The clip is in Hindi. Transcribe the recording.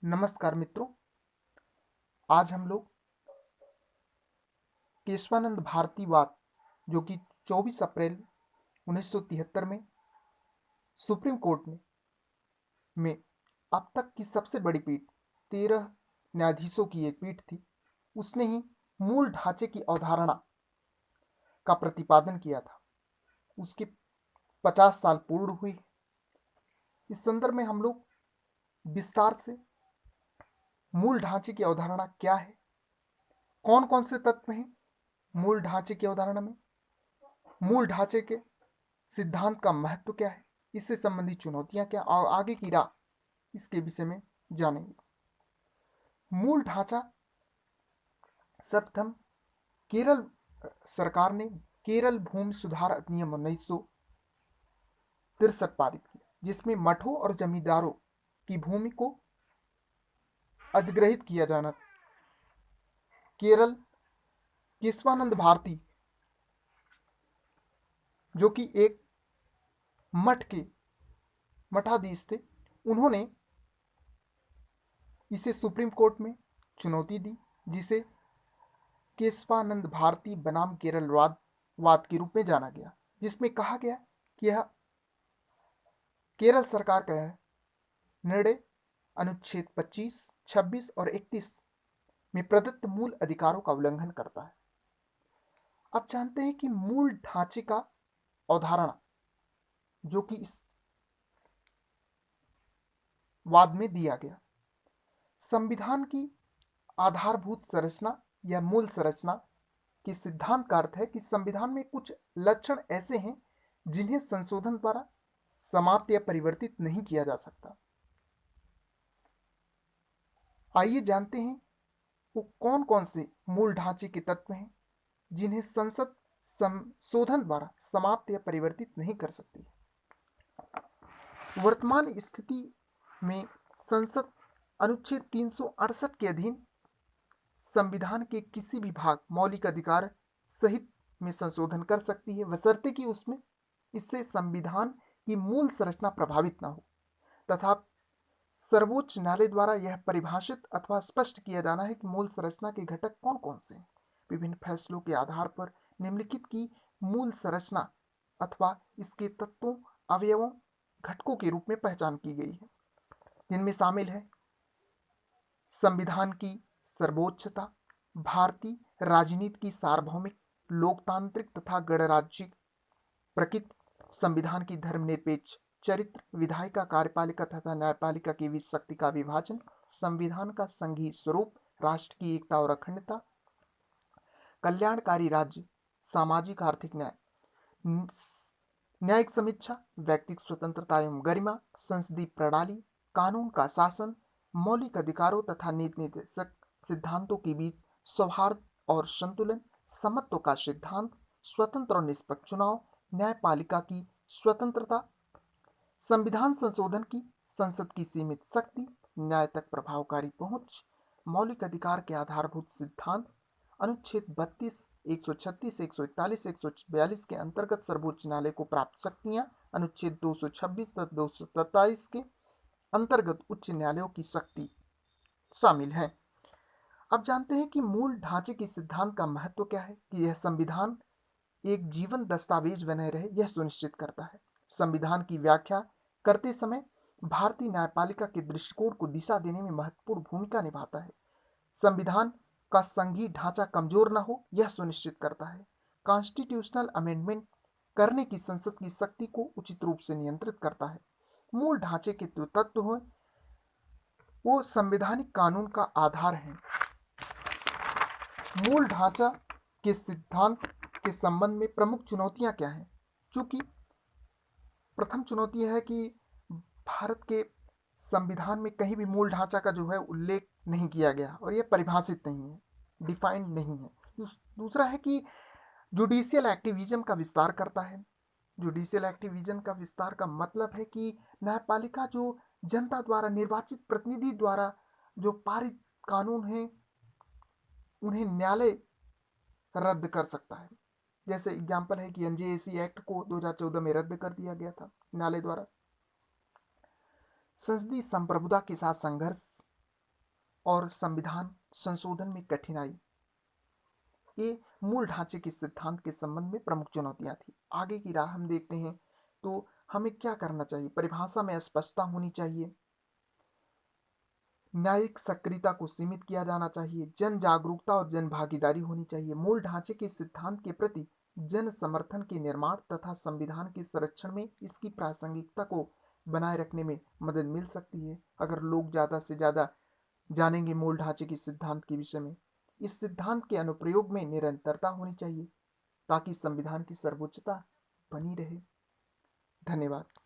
नमस्कार मित्रों। आज हम लोग केशवानंद भारतीवाद जो कि 24 अप्रैल 1973 में सुप्रीम कोर्ट में अब तक की सबसे बड़ी पीठ 13 न्यायाधीशों की एक पीठ थी, उसने ही मूल ढांचे की अवधारणा का प्रतिपादन किया था। उसके 50 साल पूर्ण हुए। इस संदर्भ में हम लोग विस्तार से मूल ढांचे की अवधारणा क्या है, कौन कौन से तत्व हैं मूल ढांचे की अवधारणा में, मूल ढांचे के सिद्धांत का महत्व क्या है, इससे संबंधित चुनौतियां क्या और आगे की राह, इसके विषय में जानेंगे। मूल ढांचा सर्वप्रथम केरल सरकार ने केरल भूमि सुधार अधिनियम 1963 पारित किया, जिसमें मठों और जमींदारों की भूमि को अधिग्रहित किया जाना। केरल केशवानंद भारती जो कि एक मठ के मठाधीश थे, उन्होंने इसे सुप्रीम कोर्ट में चुनौती दी, जिसे केशवानंद भारती बनाम केरल वाद के रूप में जाना गया, जिसमें कहा गया कि यह केरल सरकार का निर्णय अनुच्छेद 25, 26 और 31 में प्रदत्त मूल अधिकारों का उल्लंघन करता है। अब जानते हैं कि मूल ढांचे का अवधारणा जो कि इस वाद में दिया गया, संविधान की आधारभूत संरचना या मूल संरचना के सिद्धांत का अर्थ है कि संविधान में कुछ लक्षण ऐसे हैं जिन्हें संशोधन द्वारा समाप्त या परिवर्तित नहीं किया जा सकता। आइए जानते हैं वो कौन कौन से मूल ढांचे के तत्व हैं जिन्हें संसद संशोधन द्वारा समाप्त या परिवर्तित नहीं कर सकती। वर्तमान स्थिति में संसद अनुच्छेद 368 के अधीन संविधान के किसी भी भाग मौलिक अधिकार सहित में संशोधन कर सकती है, बशर्ते कि उसमें इससे संविधान की मूल संरचना प्रभावित न हो तथा सर्वोच्च न्यायालय द्वारा यह परिभाषित अथवा स्पष्ट किया जाना है कि मूल संरचना के घटक कौन कौन से हैं। विभिन्न फैसलों के आधार पर निम्नलिखित की मूल संरचना अथवा इसके तत्वों, अवयवों, घटकों के रूप में पहचान की गई है, जिनमें शामिल है संविधान की सर्वोच्चता, भारतीय राजनीति की सार्वभौमिक, लोकतांत्रिक तथा गणराज्यिक प्रकृति, संविधान की धर्मनिरपेक्ष चरित्र, विधायिका, कार्यपालिका तथा न्यायपालिका की बीच शक्ति का विभाजन, संविधान का संघीय स्वरूप, राष्ट्र की एकता और अखंडता, कल्याणकारी राज्य, सामाजिक आर्थिक न्याय, न्यायिक समीक्षा, व्यक्तिगत स्वतंत्रता एवं गरिमा, संसदीय प्रणाली, कानून का शासन, मौलिक अधिकारों तथा नीति निर्देशक सिद्धांतों के बीच सौहार्द और संतुलन, समत्व का सिद्धांत, स्वतंत्र और निष्पक्ष चुनाव, न्यायपालिका की स्वतंत्रता, संविधान संशोधन की संसद की सीमित शक्ति, न्याय तक प्रभावकारी पहुंच, मौलिक अधिकार के आधारभूत सिद्धांत, अनुच्छेद 32, 136, 141, 142 के अंतर्गत सर्वोच्च न्यायालय को प्राप्त शक्तियां, अनुच्छेद 226 तथा 227 के अंतर्गत उच्च न्यायालयों की शक्ति शामिल है। अब जानते हैं कि मूल ढांचे के सिद्धांत का महत्व क्या है कि यह संविधान एक जीवन दस्तावेज बने रहे, यह सुनिश्चित करता है। संविधान की व्याख्या करते समय भारतीय न्यायपालिका के दृष्टिकोण को दिशा देने में महत्वपूर्ण भूमिका निभाता है। संविधान का संघीय ढांचा कमजोर न हो, यह सुनिश्चित करता है। कॉन्स्टिट्यूशनल अमेंडमेंट करने की संसद की शक्ति को उचित रूप से नियंत्रित करता है। मूल ढांचे के जो तत्व हैं वो संवैधानिक कानून का आधार है। मूल ढांचा के सिद्धांत के संबंध में प्रमुख चुनौतियां क्या हैं? चूंकि प्रथम चुनौती है कि भारत के संविधान में कहीं भी मूल ढांचा का जो है उल्लेख नहीं किया गया और यह परिभाषित नहीं है, डिफाइंड नहीं है। दूसरा है कि जुडिशियल एक्टिविज्म का विस्तार करता है। जुडिशियल एक्टिविज्म का विस्तार का मतलब है कि न्यायपालिका जो जनता द्वारा निर्वाचित प्रतिनिधि द्वारा जो पारित कानून है उन्हें न्यायालय रद्द कर सकता है। जैसे एग्जाम्पल है कि एनजेएसी एक्ट को 2014 में रद्द कर दिया गया था न्यायालय द्वारा। संसदीय संप्रभुता के साथ संघर्ष और संविधान संशोधन में कठिनाई, ये मूल ढांचे के सिद्धांत के संबंध में प्रमुख चुनौतियां थी। आगे की राह हम देखते हैं तो हमें क्या करना चाहिए। परिभाषा में स्पष्टता होनी चाहिए, न्यायिक सक्रियता को सीमित किया जाना चाहिए, जन जागरूकता और जन भागीदारी होनी चाहिए। मूल ढांचे के सिद्धांत के प्रति जन समर्थन के निर्माण तथा संविधान के संरक्षण में इसकी प्रासंगिकता को बनाए रखने में मदद मिल सकती है। अगर लोग ज़्यादा से ज़्यादा जानेंगे मूल ढांचे के सिद्धांत के विषय में, इस सिद्धांत के अनुप्रयोग में निरंतरता होनी चाहिए ताकि संविधान की सर्वोच्चता बनी रहे। धन्यवाद।